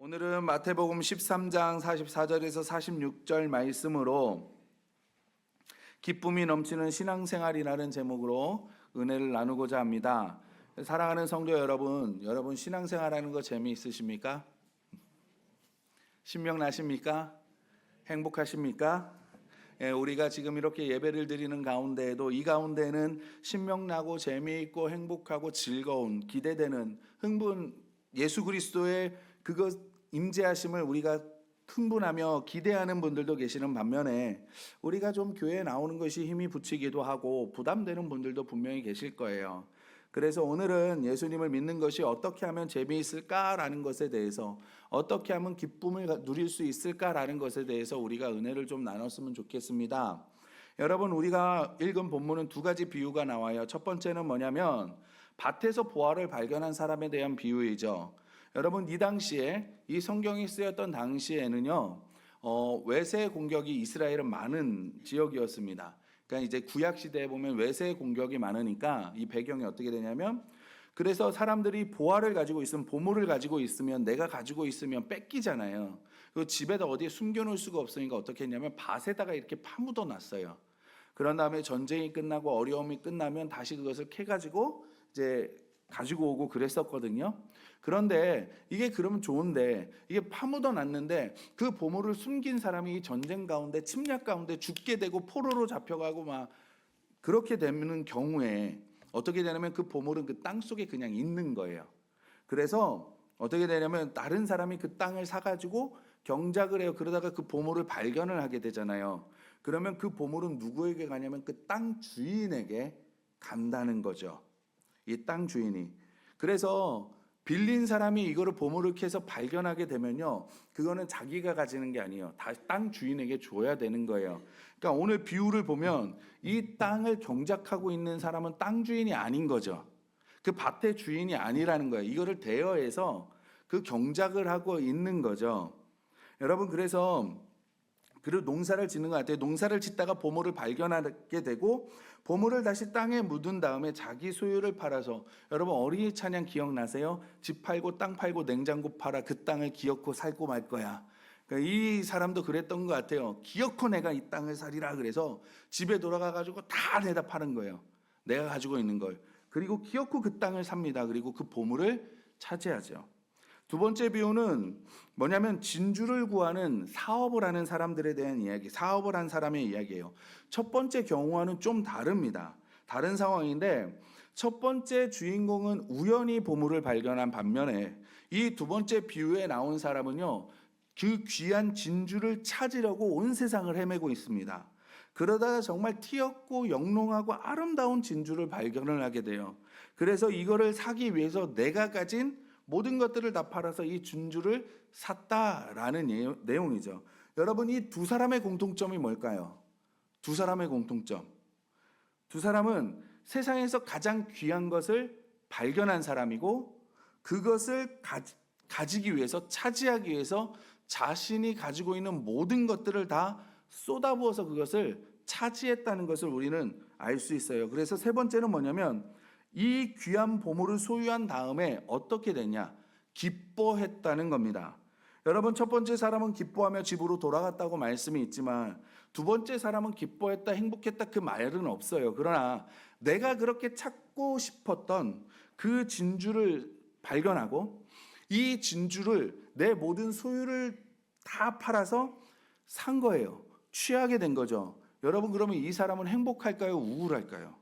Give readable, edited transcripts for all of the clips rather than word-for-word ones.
오늘은 마태복음 13장 44절에서 46절 말씀으로 기쁨이 넘치는 신앙생활이라는 제목으로 은혜를 나누고자 합니다. 사랑하는 성도 여러분 신앙생활하는 거 재미있으십니까? 신명나십니까? 행복하십니까? 우리가 지금 이렇게 예배를 드리는 가운데에도 이 가운데는 신명나고 재미있고 행복하고 즐거운 기대되는 흥분 예수 그리스도의 그것 임재하심을 우리가 흥분하며 기대하는 분들도 계시는 반면에 우리가 좀 교회에 나오는 것이 힘이 붙이기도 하고 부담되는 분들도 분명히 계실 거예요. 그래서 오늘은 예수님을 믿는 것이 어떻게 하면 재미있을까라는 것에 대해서, 어떻게 하면 기쁨을 누릴 수 있을까라는 것에 대해서 우리가 은혜를 좀 나눴으면 좋겠습니다. 여러분, 우리가 읽은 본문은 두 가지 비유가 나와요. 첫 번째는 뭐냐면 밭에서 보화를 발견한 사람에 대한 비유이죠. 여러분, 이 당시에, 이 성경이 쓰였던 당시에는요, 외세 공격이 이스라엘은 많은 지역이었습니다. 그러니까 이제 구약 시대에 보면 외세 공격이 많으니까 이 배경이 어떻게 되냐면, 그래서 사람들이 보화를 가지고 있으면, 보물을 가지고 있으면, 내가 가지고 있으면 뺏기잖아요. 그 집에다 어디에 숨겨놓을 수가 없으니까 어떻게 했냐면 밭에다가 이렇게 파묻어 놨어요. 그런 다음에 전쟁이 끝나고 어려움이 끝나면 다시 그것을 캐가지고 이제 가지고 오고 그랬었거든요. 그런데 이게 그러면 좋은데, 이게 파묻어 놨는데 그 보물을 숨긴 사람이 전쟁 가운데 침략 가운데 죽게 되고 포로로 잡혀가고 막 그렇게 되는 경우에 어떻게 되냐면 그 보물은 그 땅 속에 그냥 있는 거예요. 그래서 어떻게 되냐면 다른 사람이 그 땅을 사가지고 경작을 해요. 그러다가 그 보물을 발견을 하게 되잖아요. 그러면 그 보물은 누구에게 가냐면 그 땅 주인에게 간다는 거죠. 이 땅 주인이. 그래서 빌린 사람이 이거를 보물을 캐서 발견하게 되면요, 그거는 자기가 가지는 게 아니에요. 다 땅 주인에게 줘야 되는 거예요. 그러니까 오늘 비유를 보면 이 땅을 경작하고 있는 사람은 땅 주인이 아닌 거죠. 그 밭의 주인이 아니라는 거예요. 이거를 대여해서 그 경작을 하고 있는 거죠. 여러분, 그래서 농사를 짓는 것 같아요. 농사를 짓다가 보물을 발견하게 되고 보물을 다시 땅에 묻은 다음에 자기 소유를 팔아서, 여러분 어린이 찬양 기억나세요? 집 팔고 땅 팔고 냉장고 팔아 그 땅을 기어코 살고 말 거야. 그러니까 이 사람도 그랬던 것 같아요. 기어코 내가 이 땅을 살리라 그래서 집에 돌아가가지고 다 내다 파는 거예요. 내가 가지고 있는 걸. 그리고 기어코 그 땅을 삽니다. 그리고 그 보물을 차지하죠. 두 번째 비유는 뭐냐면 진주를 구하는 사업을 하는 사람들에 대한 이야기, 사업을 한 사람의 이야기예요. 첫 번째 경우와는 좀 다릅니다. 다른 상황인데, 첫 번째 주인공은 우연히 보물을 발견한 반면에 이 두 번째 비유에 나온 사람은요, 그 귀한 진주를 찾으려고 온 세상을 헤매고 있습니다. 그러다가 정말 튀었고 영롱하고 아름다운 진주를 발견을 하게 돼요. 그래서 이거를 사기 위해서 내가 가진 모든 것들을 다 팔아서 이 진주를 샀다라는 내용이죠. 여러분, 이 두 사람의 공통점이 뭘까요? 두 사람의 공통점. 두 사람은 세상에서 가장 귀한 것을 발견한 사람이고, 그것을 가지기 위해서, 차지하기 위해서 자신이 가지고 있는 모든 것들을 다 쏟아부어서 그것을 차지했다는 것을 우리는 알 수 있어요. 그래서 세 번째는 뭐냐면, 이 귀한 보물을 소유한 다음에 어떻게 되냐? 기뻐했다는 겁니다. 여러분, 첫 번째 사람은 기뻐하며 집으로 돌아갔다고 말씀이 있지만 두 번째 사람은 기뻐했다, 행복했다 그 말은 없어요. 그러나 내가 그렇게 찾고 싶었던 그 진주를 발견하고 이 진주를, 내 모든 소유를 다 팔아서 산 거예요. 취하게 된 거죠. 여러분, 그러면 이 사람은 행복할까요? 우울할까요?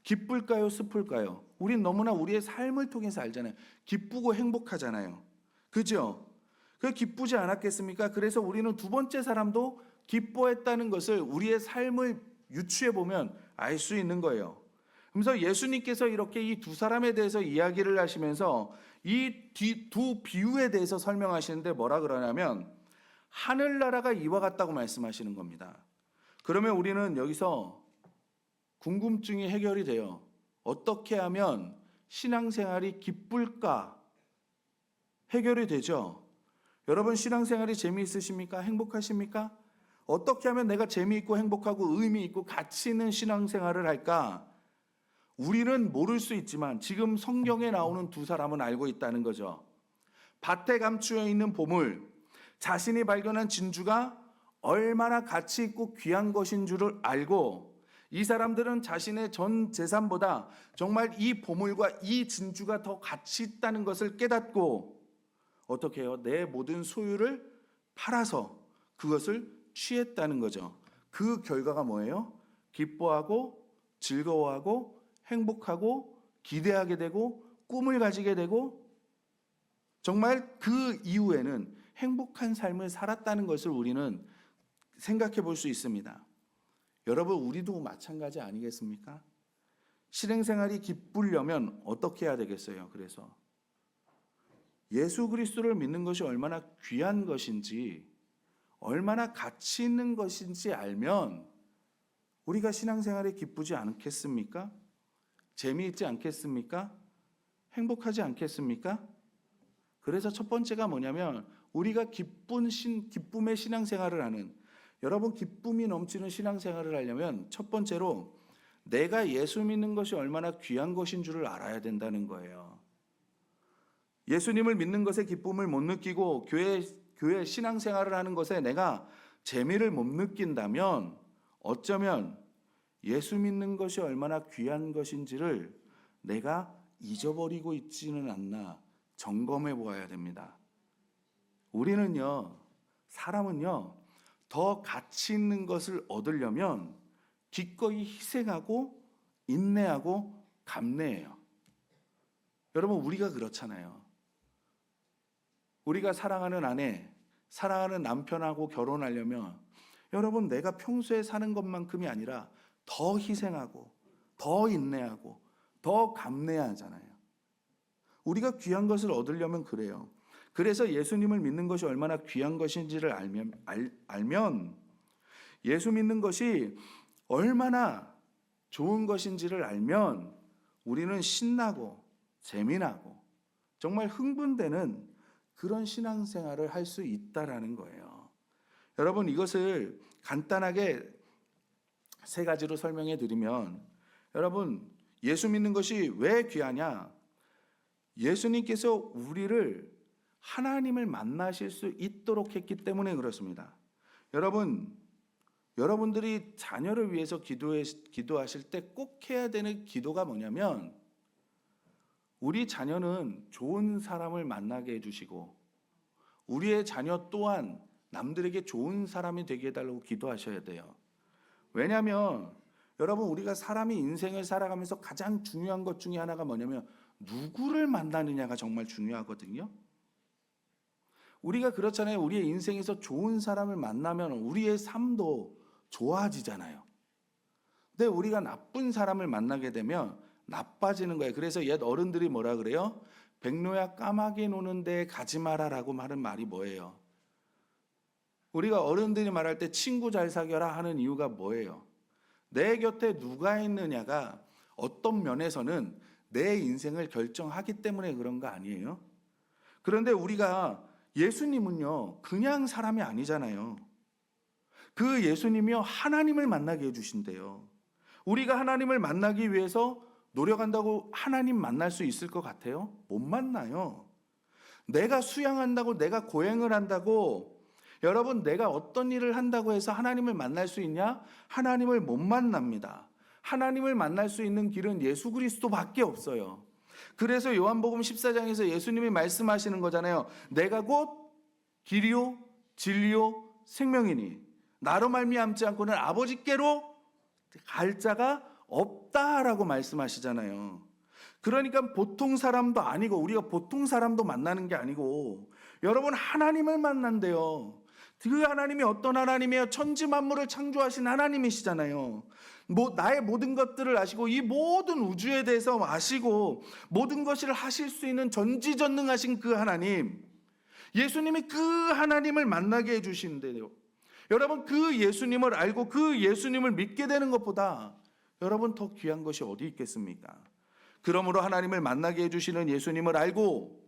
기쁠까요? 슬플까요? 우린 너무나 우리의 삶을 통해서 알잖아요. 기쁘고 행복하잖아요. 그죠? 그 기쁘지 않았겠습니까? 그래서 우리는 두 번째 사람도 기뻐했다는 것을 우리의 삶을 유추해 보면 알 수 있는 거예요. 그래서 예수님께서 이렇게 이 두 사람에 대해서 이야기를 하시면서 이 두 비유에 대해서 설명하시는데 뭐라 그러냐면 하늘나라가 이와 같다고 말씀하시는 겁니다. 그러면 우리는 여기서 궁금증이 해결이 돼요. 어떻게 하면 신앙생활이 기쁠까? 해결이 되죠. 여러분, 신앙생활이 재미있으십니까? 행복하십니까? 어떻게 하면 내가 재미있고 행복하고 의미 있고 가치 있는 신앙생활을 할까? 우리는 모를 수 있지만 지금 성경에 나오는 두 사람은 알고 있다는 거죠. 밭에 감추어 있는 보물, 자신이 발견한 진주가 얼마나 가치 있고 귀한 것인 줄을 알고 이 사람들은 자신의 전 재산보다 정말 이 보물과 이 진주가 더 가치 있다는 것을 깨닫고 어떻게 해요? 내 모든 소유를 팔아서 그것을 취했다는 거죠. 그 결과가 뭐예요? 기뻐하고 즐거워하고 행복하고 기대하게 되고 꿈을 가지게 되고 정말 그 이후에는 행복한 삶을 살았다는 것을 우리는 생각해 볼 수 있습니다. 여러분, 우리도 마찬가지 아니겠습니까? 실행생활이 기쁘려면 어떻게 해야 되겠어요? 그래서 예수 그리스도를 믿는 것이 얼마나 귀한 것인지, 얼마나 가치 있는 것인지 알면 우리가 신앙생활에 기쁘지 않겠습니까? 재미있지 않겠습니까? 행복하지 않겠습니까? 그래서 첫 번째가 뭐냐면 우리가 기쁨의 신앙생활을 하는, 여러분 기쁨이 넘치는 신앙생활을 하려면 첫 번째로 내가 예수 믿는 것이 얼마나 귀한 것인 줄을 알아야 된다는 거예요. 예수님을 믿는 것에 기쁨을 못 느끼고 교회 신앙생활을 하는 것에 내가 재미를 못 느낀다면 어쩌면 예수 믿는 것이 얼마나 귀한 것인지를 내가 잊어버리고 있지는 않나 점검해 보아야 됩니다. 사람은요, 더 가치 있는 것을 얻으려면 기꺼이 희생하고 인내하고 감내해요. 여러분, 우리가 그렇잖아요. 우리가 사랑하는 아내, 사랑하는 남편하고 결혼하려면 여러분, 내가 평소에 사는 것만큼이 아니라 더 희생하고 더 인내하고 더 감내하잖아요. 우리가 귀한 것을 얻으려면 그래요. 그래서 예수님을 믿는 것이 얼마나 귀한 것인지를 알면 예수 믿는 것이 얼마나 좋은 것인지를 알면 우리는 신나고 재미나고 정말 흥분되는 그런 신앙생활을 할 수 있다라는 거예요. 여러분, 이것을 간단하게 세 가지로 설명해 드리면, 여러분, 예수 믿는 것이 왜 귀하냐? 예수님께서 우리를 하나님을 만나실 수 있도록 했기 때문에 그렇습니다. 여러분들이 자녀를 위해서 기도하실 때 꼭 해야 되는 기도가 뭐냐면 우리 자녀는 좋은 사람을 만나게 해주시고 우리의 자녀 또한 남들에게 좋은 사람이 되게 해달라고 기도하셔야 돼요. 왜냐하면 여러분, 우리가 사람이 인생을 살아가면서 가장 중요한 것 중에 하나가 뭐냐면 누구를 만나느냐가 정말 중요하거든요. 우리가 그렇잖아요. 우리의 인생에서 좋은 사람을 만나면 우리의 삶도 좋아지잖아요. 근데 우리가 나쁜 사람을 만나게 되면 나빠지는 거예요. 그래서 옛 어른들이 뭐라 그래요? 백로야 까마귀 노는 데 가지 마라라고 하는 말이 뭐예요? 우리가 어른들이 말할 때 친구 잘 사귀어라 하는 이유가 뭐예요? 내 곁에 누가 있느냐가 어떤 면에서는 내 인생을 결정하기 때문에 그런 거 아니에요? 그런데 우리가 예수님은요, 그냥 사람이 아니잖아요. 그 예수님이요, 하나님을 만나게 해주신대요. 우리가 하나님을 만나기 위해서 노력한다고 하나님 만날 수 있을 것 같아요? 못 만나요. 내가 수양한다고, 내가 고행을 한다고, 여러분, 내가 어떤 일을 한다고 해서 하나님을 만날 수 있냐? 하나님을 못 만납니다. 하나님을 만날 수 있는 길은 예수 그리스도밖에 없어요. 그래서 요한복음 14장에서 예수님이 말씀하시는 거잖아요. 내가 곧 길이요 진리요 생명이니 나로 말미암지 않고는 아버지께로 갈 자가 없다라고 말씀하시잖아요. 그러니까 보통 사람도 아니고 우리가 보통 사람도 만나는 게 아니고 여러분, 하나님을 만난대요. 그 하나님이 어떤 하나님이에요? 천지 만물을 창조하신 하나님이시잖아요. 나의 모든 것들을 아시고 이 모든 우주에 대해서 아시고 모든 것을 하실 수 있는 전지전능하신 그 하나님, 예수님이 그 하나님을 만나게 해주신대요. 여러분, 그 예수님을 알고 그 예수님을 믿게 되는 것보다 여러분 더 귀한 것이 어디 있겠습니까? 그러므로 하나님을 만나게 해주시는 예수님을 알고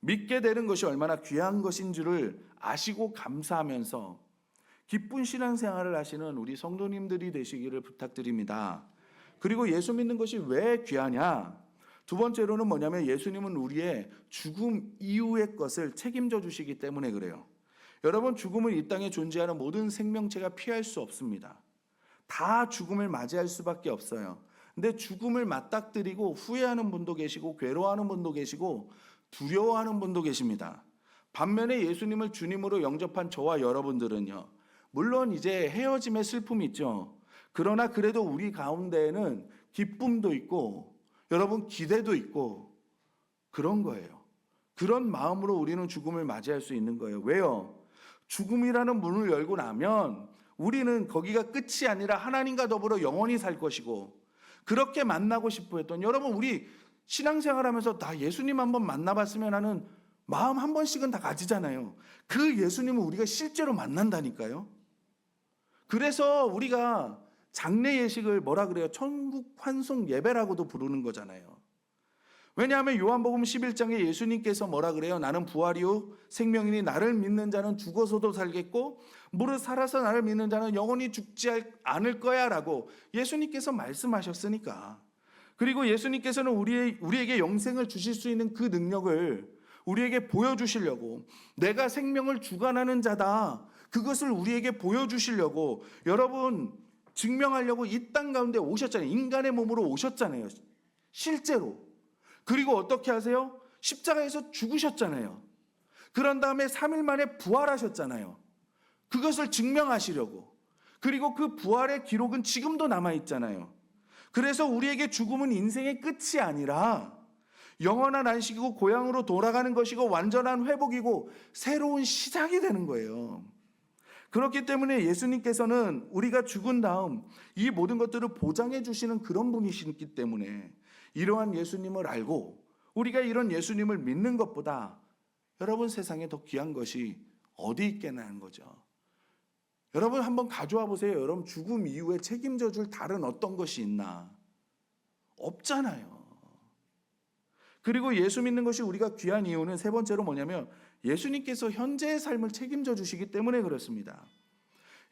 믿게 되는 것이 얼마나 귀한 것인 줄을 아시고 감사하면서 기쁜 신앙생활을 하시는 우리 성도님들이 되시기를 부탁드립니다. 그리고 예수 믿는 것이 왜 귀하냐? 두 번째로는 뭐냐면 예수님은 우리의 죽음 이후의 것을 책임져 주시기 때문에 그래요. 여러분, 죽음은 이 땅에 존재하는 모든 생명체가 피할 수 없습니다. 다 죽음을 맞이할 수밖에 없어요. 근데 죽음을 맞닥뜨리고 후회하는 분도 계시고 괴로워하는 분도 계시고 두려워하는 분도 계십니다. 반면에 예수님을 주님으로 영접한 저와 여러분들은요, 물론 이제 헤어짐의 슬픔이 있죠. 그러나 그래도 우리 가운데에는 기쁨도 있고 여러분 기대도 있고 그런 거예요. 그런 마음으로 우리는 죽음을 맞이할 수 있는 거예요. 왜요? 죽음이라는 문을 열고 나면 우리는 거기가 끝이 아니라 하나님과 더불어 영원히 살 것이고, 그렇게 만나고 싶어 했던 여러분, 우리 신앙생활하면서 다 예수님 한번 만나봤으면 하는 마음 한 번씩은 다 가지잖아요. 그 예수님을 우리가 실제로 만난다니까요. 그래서 우리가 장례 예식을 뭐라 그래요? 천국 환송 예배라고도 부르는 거잖아요. 왜냐하면 요한복음 11장에 예수님께서 뭐라 그래요? 나는 부활이요 생명이니 나를 믿는 자는 죽어서도 살겠고 무릇 살아서 나를 믿는 자는 영원히 죽지 않을 거야 라고 예수님께서 말씀하셨으니까. 그리고 예수님께서는 우리에게 영생을 주실 수 있는 그 능력을 우리에게 보여주시려고, 내가 생명을 주관하는 자다, 그것을 우리에게 보여주시려고 여러분 증명하려고 이 땅 가운데 오셨잖아요. 인간의 몸으로 오셨잖아요. 실제로. 그리고 어떻게 하세요? 십자가에서 죽으셨잖아요. 그런 다음에 3일 만에 부활하셨잖아요. 그것을 증명하시려고. 그리고 그 부활의 기록은 지금도 남아있잖아요. 그래서 우리에게 죽음은 인생의 끝이 아니라 영원한 안식이고 고향으로 돌아가는 것이고 완전한 회복이고 새로운 시작이 되는 거예요. 그렇기 때문에 예수님께서는 우리가 죽은 다음 이 모든 것들을 보장해 주시는 그런 분이시기 때문에 이러한 예수님을 알고 우리가 이런 예수님을 믿는 것보다 여러분 세상에 더 귀한 것이 어디 있겠나 하는 거죠. 여러분 한번 가져와 보세요. 여러분 죽음 이후에 책임져 줄 다른 어떤 것이 있나? 없잖아요. 그리고 예수 믿는 것이 우리가 귀한 이유는 세 번째로 뭐냐면 예수님께서 현재의 삶을 책임져 주시기 때문에 그렇습니다.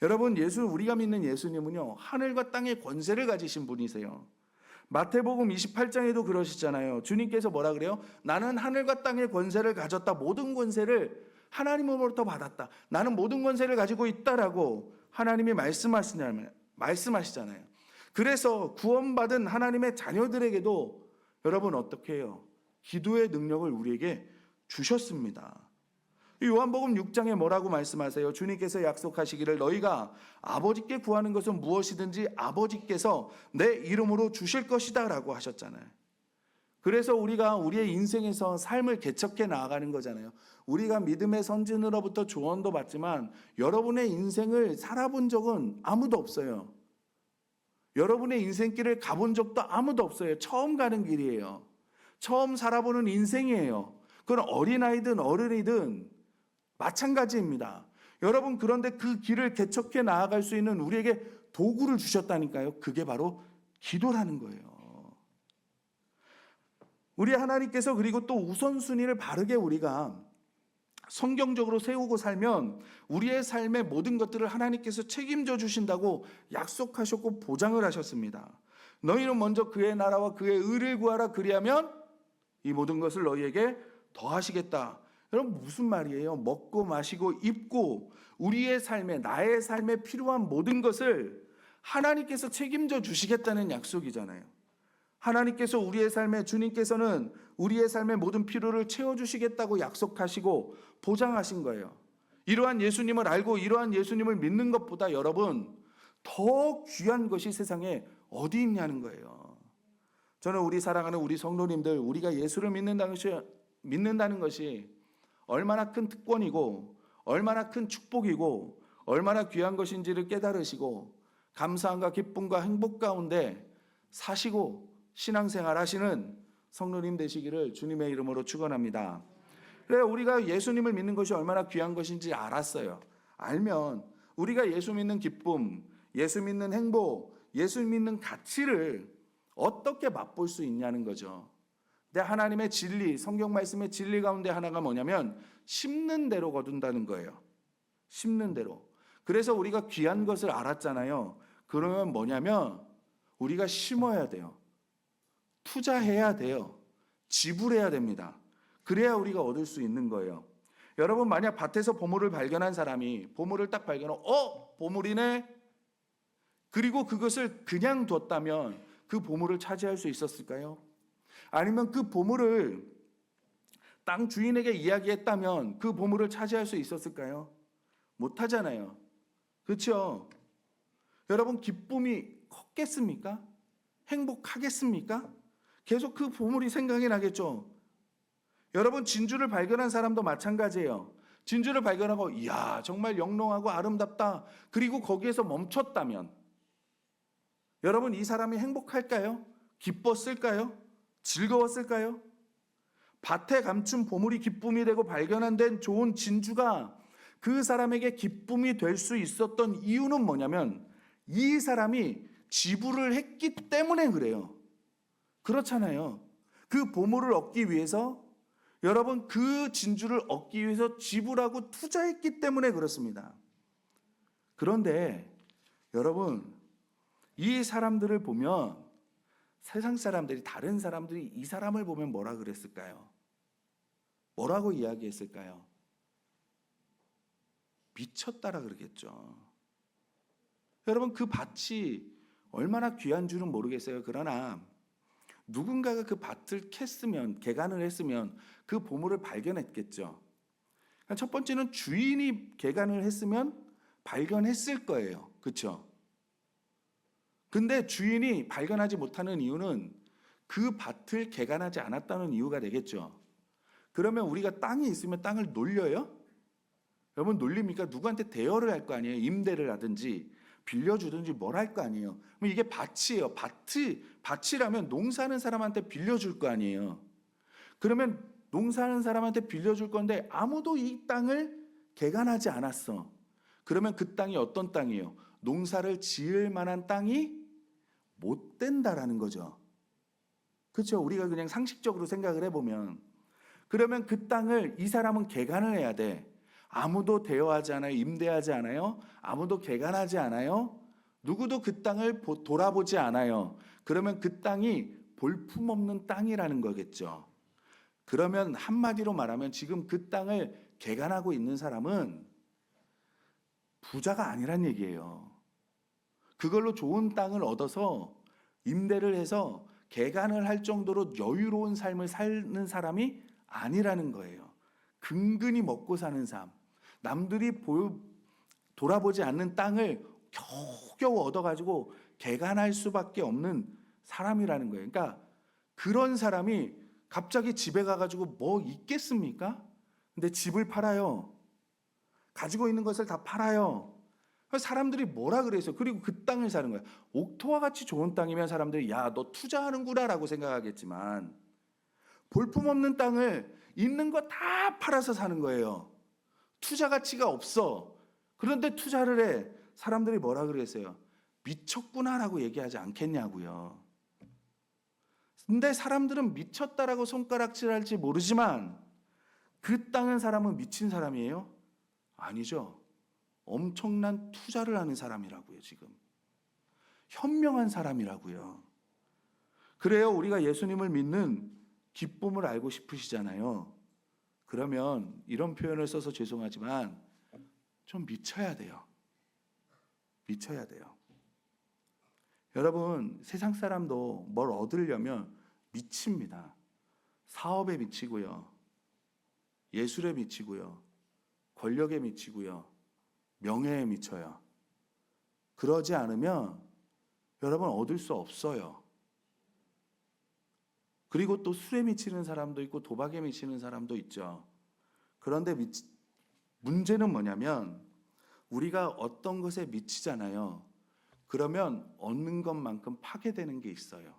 여러분 우리가 믿는 예수님은요, 하늘과 땅의 권세를 가지신 분이세요. 마태복음 28장에도 그러시잖아요. 주님께서 뭐라 그래요? 나는 하늘과 땅의 권세를 가졌다. 모든 권세를 하나님으로부터 받았다. 나는 모든 권세를 가지고 있다라고 하나님이 말씀하시잖아요. 그래서 구원받은 하나님의 자녀들에게도 여러분 어떻게 해요? 기도의 능력을 우리에게 주셨습니다. 요한복음 6장에 뭐라고 말씀하세요? 주님께서 약속하시기를 너희가 아버지께 구하는 것은 무엇이든지 아버지께서 내 이름으로 주실 것이다 라고 하셨잖아요. 그래서 우리가 우리의 인생에서 삶을 개척해 나아가는 거잖아요. 우리가 믿음의 선진으로부터 조언도 받지만 여러분의 인생을 살아본 적은 아무도 없어요. 여러분의 인생길을 가본 적도 아무도 없어요. 처음 가는 길이에요. 처음 살아보는 인생이에요. 그건 어린아이든 어른이든 마찬가지입니다. 여러분, 그런데 그 길을 개척해 나아갈 수 있는 우리에게 도구를 주셨다니까요. 그게 바로 기도라는 거예요. 우리 하나님께서 그리고 또 우선순위를 바르게 우리가 성경적으로 세우고 살면 우리의 삶의 모든 것들을 하나님께서 책임져 주신다고 약속하셨고 보장을 하셨습니다. 너희는 먼저 그의 나라와 그의 의를 구하라. 그리하면 이 모든 것을 너희에게 더하시겠다. 여러분 무슨 말이에요? 먹고 마시고 입고 우리의 삶에 나의 삶에 필요한 모든 것을 하나님께서 책임져 주시겠다는 약속이잖아요. 하나님께서 우리의 삶에 주님께서는 우리의 삶의 모든 필요를 채워주시겠다고 약속하시고 보장하신 거예요. 이러한 예수님을 알고 이러한 예수님을 믿는 것보다 여러분 더 귀한 것이 세상에 어디 있냐는 거예요. 저는 우리 사랑하는 우리 성도님들, 우리가 예수를 믿는다는 것이 얼마나 큰 특권이고 얼마나 큰 축복이고 얼마나 귀한 것인지를 깨달으시고 감사함과 기쁨과 행복 가운데 사시고 신앙생활 하시는 성도님 되시기를 주님의 이름으로 축원합니다. 그래, 우리가 예수님을 믿는 것이 얼마나 귀한 것인지 알았어요. 알면 우리가 예수 믿는 기쁨, 예수 믿는 행복, 예수 믿는 가치를 어떻게 맛볼 수 있냐는 거죠. 근데 하나님의 진리, 성경 말씀의 진리 가운데 하나가 뭐냐면 심는 대로 거둔다는 거예요. 심는 대로. 그래서 우리가 귀한 것을 알았잖아요. 그러면 뭐냐면 우리가 심어야 돼요. 투자해야 돼요. 지불해야 됩니다. 그래야 우리가 얻을 수 있는 거예요. 여러분, 만약 밭에서 보물을 발견한 사람이 보물을 딱 발견하고 보물이네. 그리고 그것을 그냥 뒀다면 그 보물을 차지할 수 있었을까요? 아니면 그 보물을 땅 주인에게 이야기했다면 그 보물을 차지할 수 있었을까요? 못하잖아요. 그렇죠? 여러분, 기쁨이 컸겠습니까? 행복하겠습니까? 계속 그 보물이 생각이 나겠죠. 여러분, 진주를 발견한 사람도 마찬가지예요. 진주를 발견하고 이야, 정말 영롱하고 아름답다. 그리고 거기에서 멈췄다면 여러분, 이 사람이 행복할까요? 기뻤을까요? 즐거웠을까요? 밭에 감춘 보물이 기쁨이 되고 발견한 된 좋은 진주가 그 사람에게 기쁨이 될 수 있었던 이유는 뭐냐면 이 사람이 지불을 했기 때문에 그래요. 그렇잖아요. 그 보물을 얻기 위해서, 여러분, 그 진주를 얻기 위해서 지불하고 투자했기 때문에 그렇습니다. 그런데 여러분, 이 사람들을 보면 세상 사람들이, 다른 사람들이 이 사람을 보면 뭐라 그랬을까요? 뭐라고 이야기했을까요? 미쳤다라 그러겠죠. 여러분, 그 밭이 얼마나 귀한 줄은 모르겠어요. 그러나 누군가가 그 밭을 캤으면, 개간을 했으면 그 보물을 발견했겠죠. 첫 번째는 주인이 개간을 했으면 발견했을 거예요. 그렇죠? 근데 주인이 발견하지 못하는 이유는 그 밭을 개간하지 않았다는 이유가 되겠죠. 그러면 우리가 땅이 있으면 땅을 놀려요? 여러분, 놀립니까? 누구한테 대여를 할 거 아니에요? 임대를 하든지 빌려주든지 뭘 할 거 아니에요? 그럼 이게 밭이에요. 밭이라면 농사하는 사람한테 빌려줄 거 아니에요. 그러면 농사하는 사람한테 빌려줄 건데 아무도 이 땅을 개간하지 않았어. 그러면 그 땅이 어떤 땅이에요? 농사를 지을 만한 땅이 못 된다라는 거죠. 그렇죠? 우리가 그냥 상식적으로 생각을 해보면, 그러면 그 땅을 이 사람은 개간을 해야 돼. 아무도 대여하지 않아요. 임대하지 않아요. 아무도 개간하지 않아요. 누구도 그 땅을 돌아보지 않아요. 그러면 그 땅이 볼품없는 땅이라는 거겠죠. 그러면 한마디로 말하면 지금 그 땅을 개간하고 있는 사람은 부자가 아니란 얘기예요. 그걸로 좋은 땅을 얻어서 임대를 해서 개간을 할 정도로 여유로운 삶을 사는 사람이 아니라는 거예요. 근근히 먹고 사는 삶, 남들이 돌아보지 않는 땅을 겨우겨우 얻어가지고 개간할 수밖에 없는 사람이라는 거예요. 그러니까 그런 사람이 갑자기 집에 가가지고 뭐 있겠습니까? 근데 집을 팔아요. 가지고 있는 것을 다 팔아요. 사람들이 뭐라 그래서, 그리고 그 땅을 사는 거야. 옥토와 같이 좋은 땅이면 사람들이 야, 너 투자하는구나 라고 생각하겠지만, 볼품없는 땅을 있는 거 다 팔아서 사는 거예요. 투자 가치가 없어. 그런데 투자를 해. 사람들이 뭐라 그랬어요? 미쳤구나라고 얘기하지 않겠냐고요. 근데 사람들은 미쳤다라고 손가락질할지 모르지만 그 땅은 사람은 미친 사람이에요? 아니죠. 엄청난 투자를 하는 사람이라고요. 지금 현명한 사람이라고요. 그래요, 우리가 예수님을 믿는 기쁨을 알고 싶으시잖아요. 그러면 이런 표현을 써서 죄송하지만 좀 미쳐야 돼요. 미쳐야 돼요. 여러분, 세상 사람도 뭘 얻으려면 미칩니다. 사업에 미치고요, 예술에 미치고요, 권력에 미치고요, 명예에 미쳐요. 그러지 않으면 여러분 얻을 수 없어요. 그리고 또 술에 미치는 사람도 있고 도박에 미치는 사람도 있죠. 그런데 문제는 뭐냐면 우리가 어떤 것에 미치잖아요. 그러면 얻는 것만큼 파괴되는 게 있어요.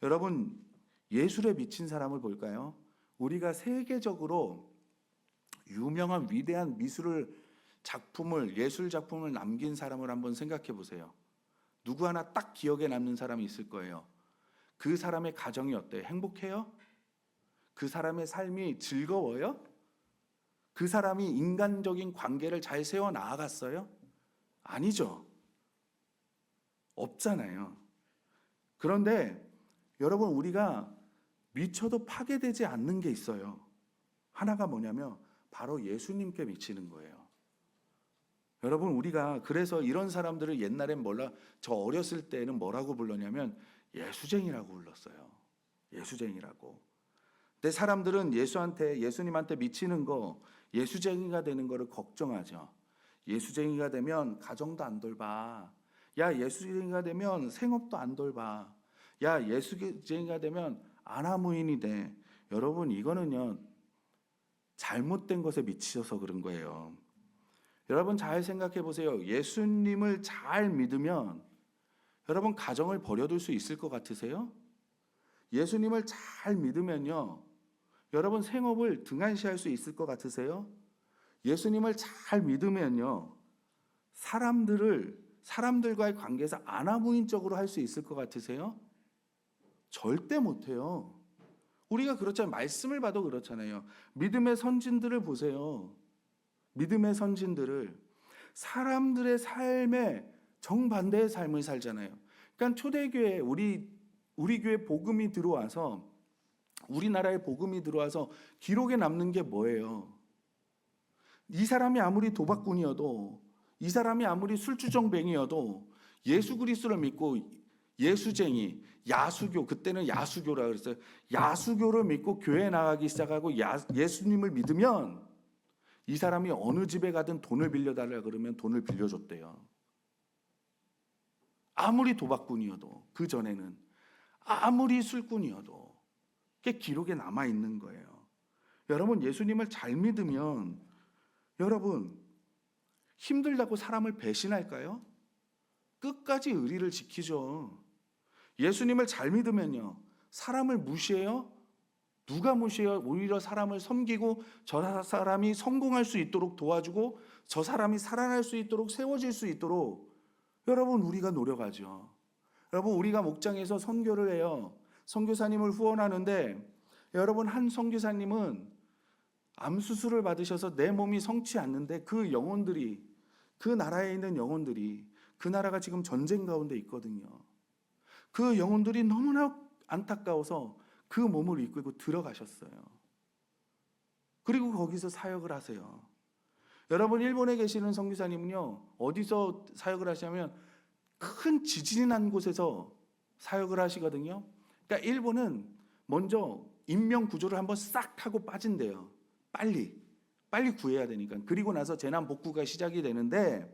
여러분, 예술에 미친 사람을 볼까요? 우리가 세계적으로 유명한 위대한 예술 작품을 남긴 사람을 한번 생각해 보세요. 누구 하나 딱 기억에 남는 사람이 있을 거예요. 그 사람의 가정이 어때요? 행복해요? 그 사람의 삶이 즐거워요? 그 사람이 인간적인 관계를 잘 세워 나아갔어요? 아니죠. 없잖아요. 그런데 여러분, 우리가 미쳐도 파괴되지 않는 게 있어요. 하나가 뭐냐면 바로 예수님께 미치는 거예요. 여러분, 우리가 그래서 이런 사람들을 옛날엔 저 어렸을 때는 뭐라고 불렀냐면 예수쟁이라고 불렀어요. 예수쟁이라고. 근데 사람들은 예수님한테 미치는 거, 예수쟁이가 되는 거를 걱정하죠. 예수쟁이가 되면 가정도 안 돌봐. 야, 예수쟁이가 되면 생업도 안 돌봐. 야, 예수쟁이가 되면 아나무인이 돼. 여러분, 이거는요 잘못된 것에 미치셔서 그런 거예요. 여러분, 잘 생각해 보세요. 예수님을 잘 믿으면 여러분 가정을 버려둘 수 있을 것 같으세요? 예수님을 잘 믿으면요 여러분 생업을 등한시할 수 있을 것 같으세요? 예수님을 잘 믿으면요 사람들과의 관계에서 아나무인적으로 할 수 있을 것 같으세요? 절대 못해요. 우리가 그렇잖아요. 말씀을 봐도 그렇잖아요. 믿음의 선진들을 보세요. 믿음의 선진들을 사람들의 삶에 정반대의 삶을 살잖아요. 그러니까 초대교회 우리 교회 복음이 들어와서 우리나라에 복음이 들어와서 기록에 남는 게 뭐예요? 이 사람이 아무리 도박꾼이어도 이 사람이 아무리 술주정뱅이여도 예수 그리스도를 믿고 예수쟁이, 야수교, 그때는 야수교라 그랬어요. 야수교를 믿고 교회 나가기 시작하고 예수님을 믿으면 이 사람이 어느 집에 가든 돈을 빌려달라 그러면 돈을 빌려줬대요. 아무리 도박꾼이어도, 그 전에는 아무리 술꾼이어도 그게 기록에 남아 있는 거예요. 여러분, 예수님을 잘 믿으면 여러분 힘들다고 사람을 배신할까요? 끝까지 의리를 지키죠. 예수님을 잘 믿으면요 사람을 무시해요? 누가 무시해요? 오히려 사람을 섬기고 저 사람이 성공할 수 있도록 도와주고 저 사람이 살아날 수 있도록 세워질 수 있도록 여러분 우리가 노력하죠. 여러분, 우리가 목장에서 선교를 해요. 선교사님을 후원하는데 여러분, 한 선교사님은 암 수술을 받으셔서 내 몸이 성치 않는데 그 영혼들이, 그 나라에 있는 영혼들이, 그 나라가 지금 전쟁 가운데 있거든요. 그 영혼들이 너무나 안타까워서 그 몸을 이끌고 들어가셨어요. 그리고 거기서 사역을 하세요. 여러분, 일본에 계시는 선교사님은요 어디서 사역을 하시냐면 큰 지진이 난 곳에서 사역을 하시거든요. 그러니까 일본은 먼저 인명 구조를 한번 싹 하고 빠진대요. 빨리 구해야 되니까. 그리고 나서 재난 복구가 시작이 되는데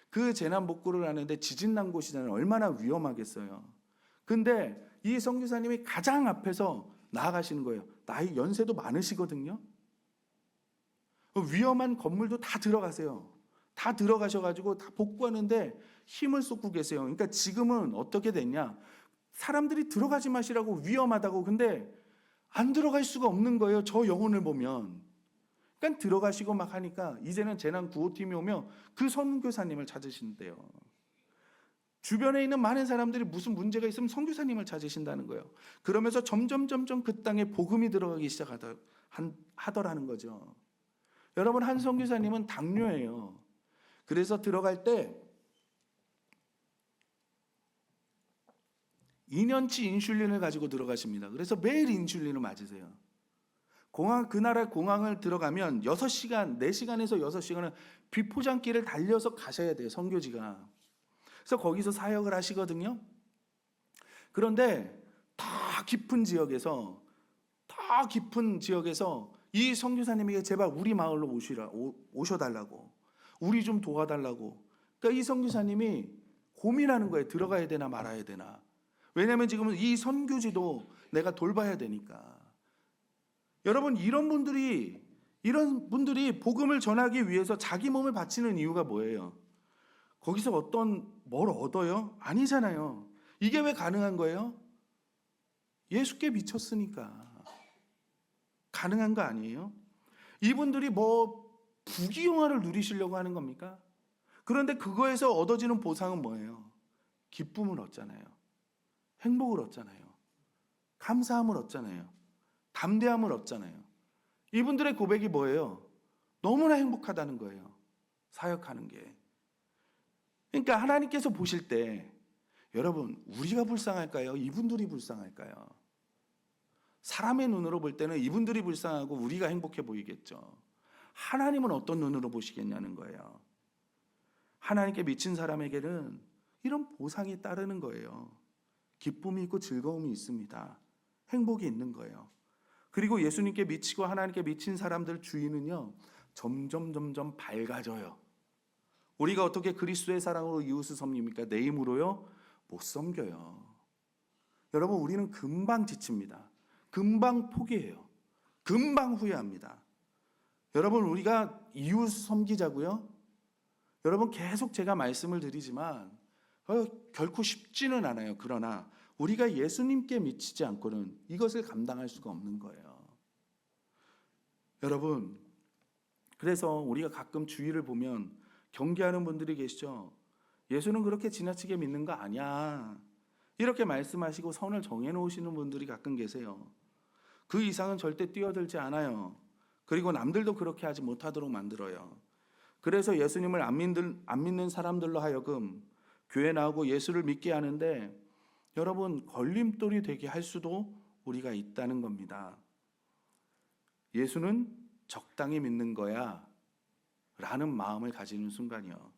그 재난 복구를 하는데 지진 난 곳이잖아요. 얼마나 위험하겠어요. 근데 이 선교사님이 가장 앞에서 나아가시는 거예요. 나이 연세도 많으시거든요. 위험한 건물도 다 들어가세요. 다 들어가셔가지고 다 복구하는데 힘을 쏟고 계세요. 그러니까 지금은 어떻게 됐냐? 사람들이 들어가지 마시라고, 위험하다고. 근데 안 들어갈 수가 없는 거예요. 저 영혼을 보면. 그러니까 들어가시고 막 하니까 이제는 재난 구호팀이 오면 그 선교사님을 찾으신대요. 주변에 있는 많은 사람들이 무슨 문제가 있으면 선교사님을 찾으신다는 거예요. 그러면서 점점 그 땅에 복음이 들어가기 시작하더라는 거죠. 여러분, 한 선교사님은 당뇨예요. 그래서 들어갈 때 2년치 인슐린을 가지고 들어가십니다. 그래서 매일 인슐린을 맞으세요. 그 나라 공항을 들어가면 6시간, 4시간에서 6시간은 비포장길을 달려서 가셔야 돼요, 선교지가. 그래서 거기서 사역을 하시거든요. 그런데 더 깊은 지역에서 이 선교사님에게 제발 우리 마을로 오셔달라고, 우리 좀 도와달라고. 그러니까 이 선교사님이 고민하는 거예요. 들어가야 되나 말아야 되나. 왜냐하면 지금은 이 선교지도 내가 돌봐야 되니까. 여러분, 이런 분들이 복음을 전하기 위해서 자기 몸을 바치는 이유가 뭐예요? 거기서 뭘 얻어요? 아니잖아요. 이게 왜 가능한 거예요? 예수께 미쳤으니까 가능한 거 아니에요? 이분들이 부귀영화를 누리시려고 하는 겁니까? 그런데 그거에서 얻어지는 보상은 뭐예요? 기쁨을 얻잖아요. 행복을 얻잖아요. 감사함을 얻잖아요. 담대함을 얻잖아요. 이분들의 고백이 뭐예요? 너무나 행복하다는 거예요. 사역하는 게. 그러니까 하나님께서 보실 때 여러분, 우리가 불쌍할까요? 이분들이 불쌍할까요? 사람의 눈으로 볼 때는 이분들이 불쌍하고 우리가 행복해 보이겠죠. 하나님은 어떤 눈으로 보시겠냐는 거예요. 하나님께 미친 사람에게는 이런 보상이 따르는 거예요. 기쁨이 있고 즐거움이 있습니다. 행복이 있는 거예요. 그리고 예수님께 미치고 하나님께 미친 사람들 주위는요, 점점 밝아져요. 우리가 어떻게 그리스도의 사랑으로 이웃을 섬깁니까? 내 힘으로요? 못 섬겨요. 여러분, 우리는 금방 지칩니다. 금방 포기해요. 금방 후회합니다. 여러분, 우리가 이웃 섬기자고요? 여러분, 계속 제가 말씀을 드리지만 결코 쉽지는 않아요. 그러나 우리가 예수님께 미치지 않고는 이것을 감당할 수가 없는 거예요. 여러분, 그래서 우리가 가끔 주위를 보면 경계하는 분들이 계시죠. 예수는 그렇게 지나치게 믿는 거 아니야, 이렇게 말씀하시고 선을 정해놓으시는 분들이 가끔 계세요. 그 이상은 절대 뛰어들지 않아요. 그리고 남들도 그렇게 하지 못하도록 만들어요. 그래서 예수님을 안 믿는 사람들로 하여금 교회 나오고 예수를 믿게 하는데, 여러분, 걸림돌이 되게 할 수도 우리가 있다는 겁니다. 예수는 적당히 믿는 거야 라는 마음을 가지는 순간이요.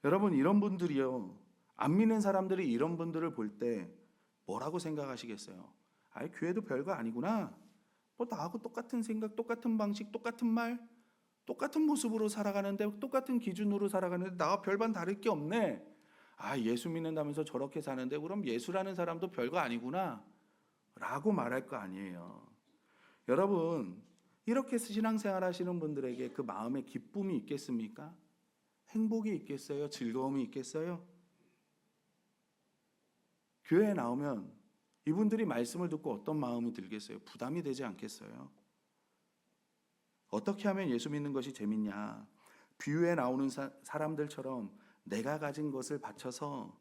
여러분, 이런 분들이요, 안 믿는 사람들이 이런 분들을 볼 때 뭐라고 생각하시겠어요? 아이, 교회도 별거 아니구나. 뭐 나하고 똑같은 생각, 똑같은 방식, 똑같은 말, 똑같은 모습으로 살아가는데, 똑같은 기준으로 살아가는데 나와 별반 다를 게 없네. 아, 예수 믿는다면서 저렇게 사는데 그럼 예수라는 사람도 별거 아니구나 라고 말할 거 아니에요. 여러분, 이렇게 신앙생활 하시는 분들에게 그 마음에 기쁨이 있겠습니까? 행복이 있겠어요? 즐거움이 있겠어요? 교회에 나오면 이분들이 말씀을 듣고 어떤 마음이 들겠어요? 부담이 되지 않겠어요? 어떻게 하면 예수 믿는 것이 재밌냐? 비유에 나오는 사람들처럼 내가 가진 것을 바쳐서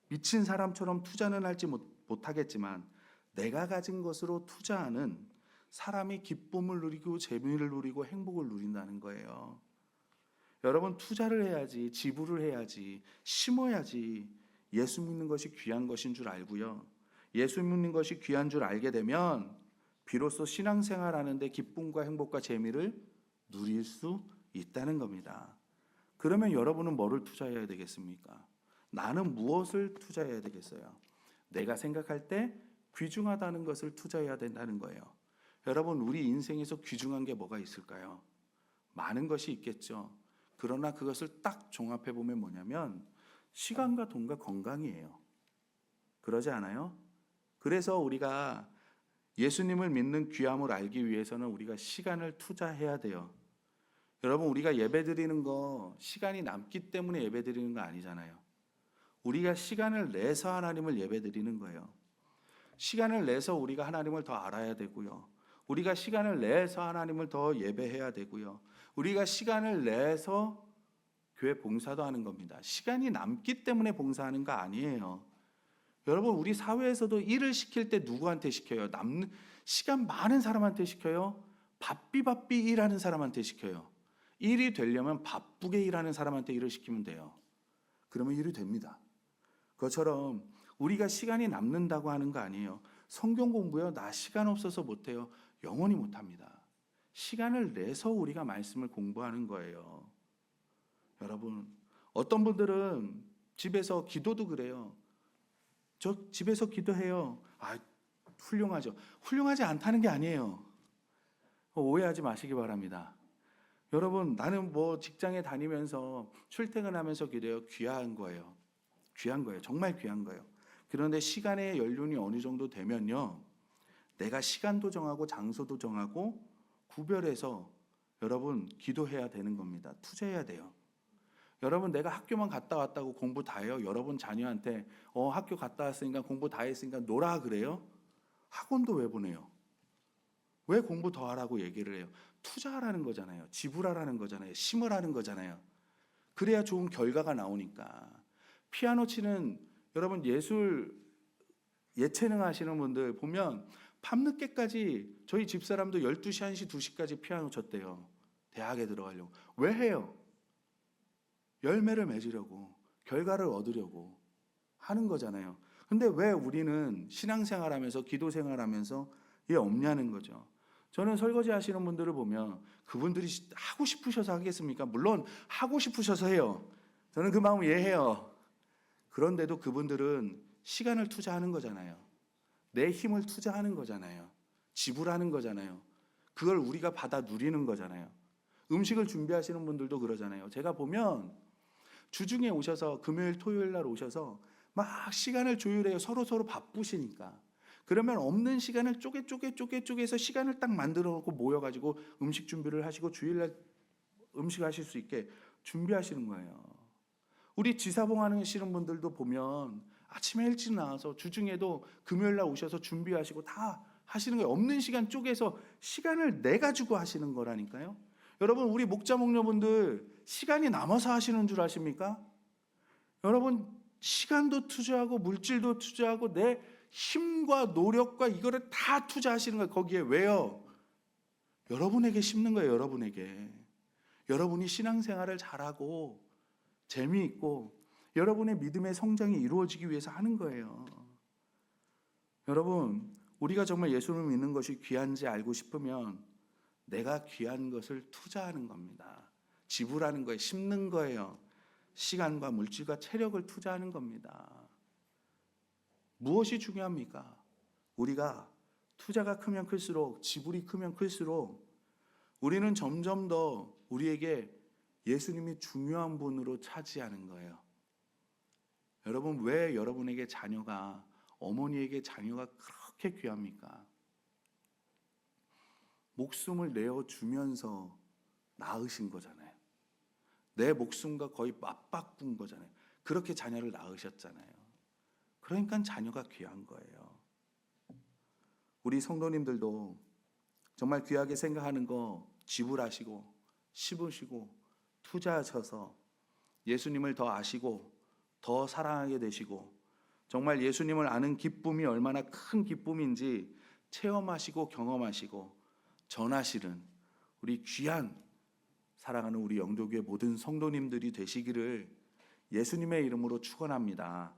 미친 사람처럼 투자는 할지 못하겠지만 내가 가진 것으로 투자하는 사람이 기쁨을 누리고 재미를 누리고 행복을 누린다는 거예요. 여러분, 투자를 해야지, 지불을 해야지, 심어야지 예수 믿는 것이 귀한 것인 줄 알고요. 예수 믿는 것이 귀한 줄 알게 되면 비로소 신앙생활 하는데 기쁨과 행복과 재미를 누릴 수 있다는 겁니다. 그러면 여러분은 뭐를 투자해야 되겠습니까? 나는 무엇을 투자해야 되겠어요? 내가 생각할 때 귀중하다는 것을 투자해야 된다는 거예요. 여러분, 우리 인생에서 귀중한 게 뭐가 있을까요? 많은 것이 있겠죠. 그러나 그것을 딱 종합해 보면 뭐냐면 시간과 돈과 건강이에요. 그러지 않아요? 그래서 우리가 예수님을 믿는 귀함을 알기 위해서는 우리가 시간을 투자해야 돼요. 여러분, 우리가 예배드리는 거 시간이 남기 때문에 예배드리는 거 아니잖아요. 우리가 시간을 내서 하나님을 예배드리는 거예요. 시간을 내서 우리가 하나님을 더 알아야 되고요. 우리가 시간을 내서 하나님을 더 예배해야 되고요. 우리가 시간을 내서 교회 봉사도 하는 겁니다. 시간이 남기 때문에 봉사하는 거 아니에요. 여러분, 우리 사회에서도 일을 시킬 때 누구한테 시켜요? 시간 많은 사람한테 시켜요? 바삐 일하는 사람한테 시켜요. 일이 되려면 바쁘게 일하는 사람한테 일을 시키면 돼요. 그러면 일이 됩니다. 그것처럼 우리가 시간이 남는다고 하는 거 아니에요. 성경 공부요, 나 시간 없어서 못해요. 영원히 못합니다. 시간을 내서 우리가 말씀을 공부하는 거예요. 여러분, 어떤 분들은 집에서 기도도 그래요. 저 집에서 기도해요. 아, 훌륭하죠. 훌륭하지 않다는 게 아니에요. 오해하지 마시기 바랍니다. 여러분, 나는 뭐 직장에 다니면서 출퇴근하면서 기도해요. 귀한 거예요. 귀한 거예요. 정말 귀한 거예요. 그런데 시간의 연륜이 어느 정도 되면요, 내가 시간도 정하고 장소도 정하고 구별해서 여러분 기도해야 되는 겁니다. 투자해야 돼요. 여러분, 내가 학교만 갔다 왔다고 공부 다 해요? 여러분 자녀한테 학교 갔다 왔으니까 공부 다 했으니까 놀아 그래요? 학원도 왜 보내요? 왜 공부 더 하라고 얘기를 해요? 투자하라는 거잖아요. 지불하라는 거잖아요. 심으라는 거잖아요. 그래야 좋은 결과가 나오니까. 피아노 치는 여러분, 예체능 하시는 분들 보면 밤늦게까지, 저희 집사람도 12시, 1시, 2시까지 피아노 쳤대요. 대학에 들어가려고. 왜 해요? 열매를 맺으려고, 결과를 얻으려고 하는 거잖아요. 근데 왜 우리는 신앙생활하면서 기도생활하면서 이게 없냐는 거죠. 저는 설거지 하시는 분들을 보면 그분들이 하고 싶으셔서 하겠습니까? 물론 하고 싶으셔서 해요. 저는 그 마음 이해해요. 그런데도 그분들은 시간을 투자하는 거잖아요. 내 힘을 투자하는 거잖아요. 지불하는 거잖아요. 그걸 우리가 받아 누리는 거잖아요. 음식을 준비하시는 분들도 그러잖아요. 제가 보면 주중에 오셔서 금요일 토요일 날 오셔서 막 시간을 조율해요. 서로 바쁘시니까. 그러면 없는 시간을 쪼개서 시간을 딱 만들어 놓고 모여가지고 음식 준비를 하시고 주일날 음식 하실 수 있게 준비하시는 거예요. 우리 지사봉 하시는 분들도 보면 아침에 일찍 나와서 주중에도 금요일 날 오셔서 준비하시고 다 하시는 거예요. 없는 시간 쪼개서 시간을 내 가지고 하시는 거라니까요. 여러분, 우리 목자 목녀분들 시간이 남아서 하시는 줄 아십니까? 여러분, 시간도 투자하고 물질도 투자하고 내 힘과 노력과 이거를 다 투자하시는 거예요. 거기에 왜요? 여러분에게 심는 거예요. 여러분에게. 여러분이 신앙생활을 잘하고 재미있고 여러분의 믿음의 성장이 이루어지기 위해서 하는 거예요. 여러분, 우리가 정말 예수를 믿는 것이 귀한지 알고 싶으면 내가 귀한 것을 투자하는 겁니다. 지불하는 거예요. 심는 거예요. 시간과 물질과 체력을 투자하는 겁니다. 무엇이 중요합니까? 우리가 투자가 크면 클수록, 지불이 크면 클수록 우리는 점점 더 우리에게 예수님이 중요한 분으로 차지하는 거예요. 여러분, 왜 여러분에게 자녀가, 어머니에게 자녀가 그렇게 귀합니까? 목숨을 내어주면서 낳으신 거잖아요. 내 목숨과 거의 맞바꾼 거잖아요. 그렇게 자녀를 낳으셨잖아요. 그러니까 자녀가 귀한 거예요. 우리 성도님들도 정말 귀하게 생각하는 거 지불하시고 씹으시고 투자하셔서 예수님을 더 아시고 더 사랑하게 되시고 정말 예수님을 아는 기쁨이 얼마나 큰 기쁨인지 체험하시고 경험하시고 전하시는 우리 귀한 사랑하는 우리 영도교회 모든 성도님들이 되시기를 예수님의 이름으로 축원합니다.